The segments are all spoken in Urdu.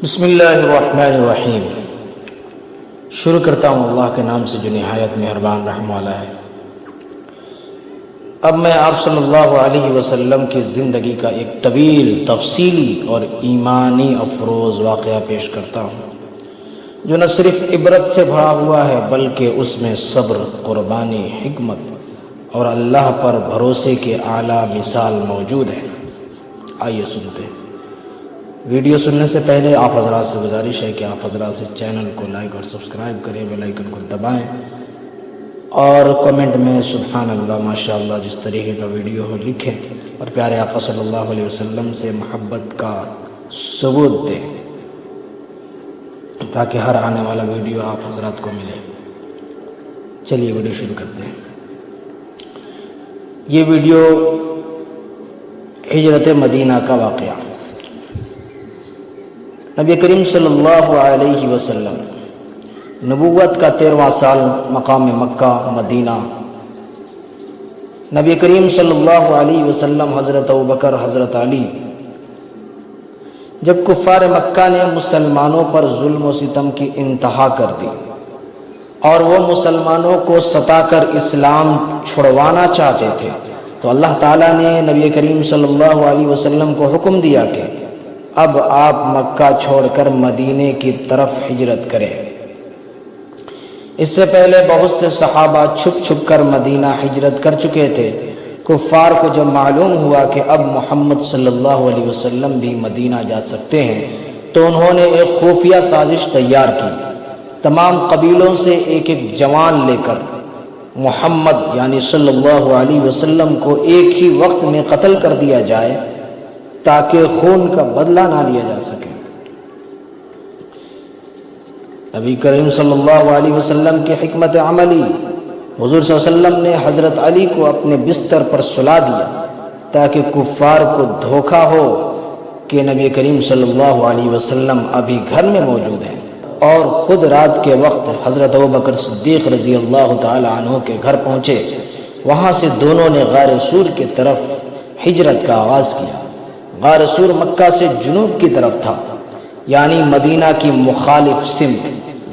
بسم اللہ الرحمن الرحیم۔ شروع کرتا ہوں اللہ کے نام سے جو نہایت مہربان رحم والا ہے۔ اب میں آپ صلی اللہ علیہ وسلم کی زندگی کا ایک طویل، تفصیلی اور ایمانی افروز واقعہ پیش کرتا ہوں جو نہ صرف عبرت سے بھرا ہوا ہے بلکہ اس میں صبر، قربانی، حکمت اور اللہ پر بھروسے کے اعلیٰ مثال موجود ہے۔ آئیے سنتے ہیں۔ ویڈیو سننے سے پہلے آپ حضرات سے گزارش ہے کہ آپ حضرات سے چینل کو لائک اور سبسکرائب کریں، بیل آئیکن کو دبائیں اور کمنٹ میں سبحان اللہ، ماشاءاللہ جس طریقے کا ویڈیو ہو لکھیں اور پیارے آقا صلی اللہ علیہ وسلم سے محبت کا ثبوت دیں تاکہ ہر آنے والا ویڈیو آپ حضرات کو ملے۔ چلیے ویڈیو شروع کرتے ہیں۔ یہ ویڈیو ہجرت مدینہ کا واقعہ۔ نبی کریم صلی اللہ علیہ وسلم نبوت کا 13واں سال، مقام مکہ مدینہ۔ نبی کریم صلی اللہ علیہ وسلم، حضرت ابوبکر، حضرت علی، جب کفار مکہ نے مسلمانوں پر ظلم و ستم کی انتہا کر دی اور وہ مسلمانوں کو ستا کر اسلام چھڑوانا چاہتے تھے تو اللہ تعالیٰ نے نبی کریم صلی اللہ علیہ وسلم کو حکم دیا کہ اب آپ مکہ چھوڑ کر مدینے کی طرف ہجرت کریں۔ اس سے پہلے بہت سے صحابہ چھپ چھپ کر مدینہ ہجرت کر چکے تھے۔ کفار کو جب معلوم ہوا کہ اب محمد صلی اللہ علیہ وسلم بھی مدینہ جا سکتے ہیں تو انہوں نے ایک خفیہ سازش تیار کی۔ تمام قبیلوں سے ایک ایک جوان لے کر محمد یعنی صلی اللہ علیہ وسلم کو ایک ہی وقت میں قتل کر دیا جائے تاکہ خون کا بدلہ نہ لیا جا سکے۔ نبی کریم صلی اللہ علیہ وسلم کی حکمت عملی، حضور صلی اللہ علیہ وسلم نے حضرت علی کو اپنے بستر پر سلا دیا تاکہ کفار کو دھوکہ ہو کہ نبی کریم صلی اللہ علیہ وسلم ابھی گھر میں موجود ہیں، اور خود رات کے وقت حضرت ابوبکر صدیق رضی اللہ تعالی عنہ کے گھر پہنچے۔ وہاں سے دونوں نے غار سور کی طرف ہجرت کا آغاز کیا۔ غار سور مکہ سے جنوب کی طرف تھا، یعنی مدینہ کی مخالف سمت۔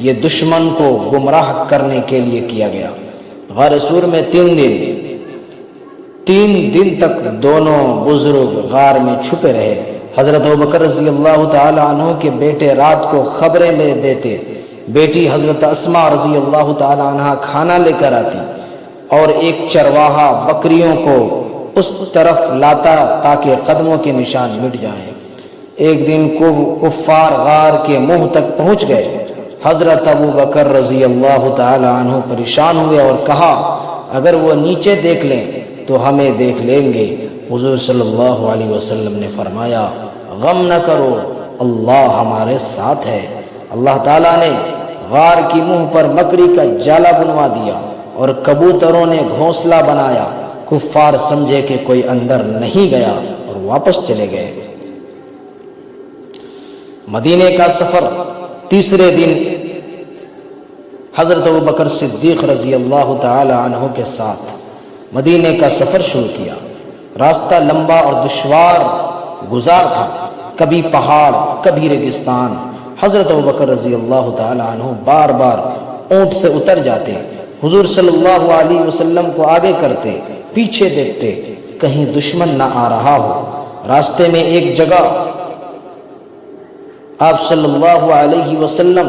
یہ دشمن کو گمراہ کرنے کے لیے کیا گیا۔ غار سور میں 3 دن تک دونوں بزرگ غار میں چھپے رہے۔ حضرت ابوبکر رضی اللہ تعالی عنہ کے بیٹے رات کو خبریں لے دیتے، بیٹی حضرت اسماء رضی اللہ تعالی عنہ کھانا لے کر آتی اور ایک چرواہا بکریوں کو اس طرف لاتا تاکہ قدموں کے نشان مٹ جائیں۔ ایک دن کفار غار کے منہ تک پہنچ گئے۔ حضرت ابوبکر رضی اللہ تعالی عنہ پریشان ہوئے اور کہا اگر وہ نیچے دیکھ لیں تو ہمیں دیکھ لیں گے۔ حضور صلی اللہ علیہ وسلم نے فرمایا غم نہ کرو، اللہ ہمارے ساتھ ہے۔ اللہ تعالیٰ نے غار کی منہ پر مکڑی کا جالا بنوا دیا اور کبوتروں نے گھونسلہ بنایا۔ کفار سمجھے کہ کوئی اندر نہیں گیا اور واپس چلے گئے۔ مدینے کا سفر۔ تیسرے دن حضرت ابوبکر صدیق رضی اللہ تعالی عنہ کے ساتھ مدینے کا سفر شروع کیا۔ راستہ لمبا اور دشوار گزار تھا، کبھی پہاڑ، کبھی ریگستان۔ حضرت ابوبکر رضی اللہ تعالی عنہ بار بار اونٹ سے اتر جاتے، حضور صلی اللہ علیہ وسلم کو آگے کرتے، پیچھے دیکھتے کہیں دشمن نہ آ رہا ہو۔ راستے میں ایک جگہ آپ صلی اللہ علیہ وسلم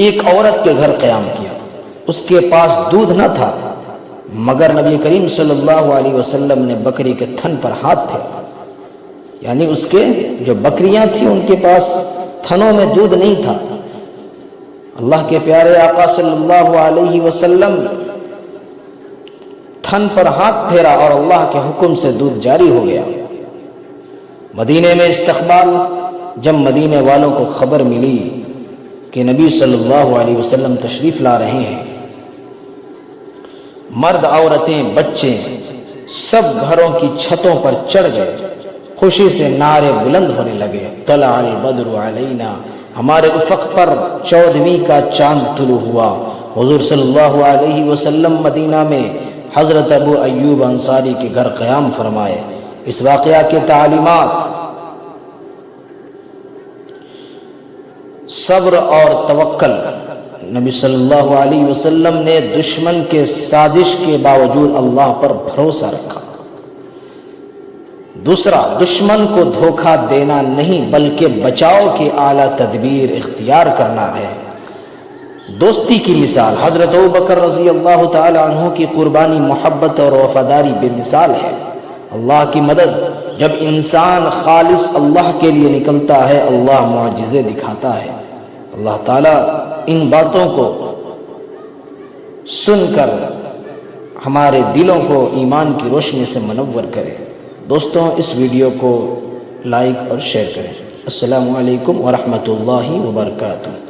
ایک عورت کے گھر قیام کیا۔ اس کے پاس دودھ نہ تھا مگر نبی کریم صلی اللہ علیہ وسلم نے بکری کے تھن پر ہاتھ پھیرا، یعنی اس کے جو بکریاں تھیں ان کے پاس تھنوں میں دودھ نہیں تھا۔ اللہ کے پیارے آقا صلی اللہ علیہ وسلم تھن پر ہاتھ پھیرا اور اللہ کے حکم سے دودھ جاری ہو گیا۔ مدینے میں استقبال۔ جب مدینے والوں کو خبر ملی کہ نبی صلی اللہ علیہ وسلم تشریف لا رہے ہیں، مرد، عورتیں، بچے سب گھروں کی چھتوں پر چڑھ گئے، خوشی سے نعرے بلند ہونے لگے۔ طلع البدر علینا، ہمارے افق پر 14ویں کا چاند طلوع ہوا۔ حضور صلی اللہ علیہ وسلم مدینہ میں حضرت ابو ایوب انصاری کے گھر قیام فرمائے۔ اس واقعہ کے تعلیمات صبر اور توکل۔ نبی صلی اللہ علیہ وسلم نے دشمن کے سازش کے باوجود اللہ پر بھروسہ رکھا۔ دوسرا، دشمن کو دھوکہ دینا نہیں بلکہ بچاؤ کی اعلیٰ تدبیر اختیار کرنا ہے۔ دوستی کی مثال، حضرت ابوبکر رضی اللہ تعالی عنہ کی قربانی، محبت اور وفاداری بے مثال ہے۔ اللہ کی مدد، جب انسان خالص اللہ کے لیے نکلتا ہے اللہ معجزے دکھاتا ہے۔ اللہ تعالیٰ ان باتوں کو سن کر ہمارے دلوں کو ایمان کی روشنی سے منور کرے۔ دوستوں، اس ویڈیو کو لائک اور شیئر کریں۔ السلام علیکم ورحمۃ اللہ وبرکاتہ۔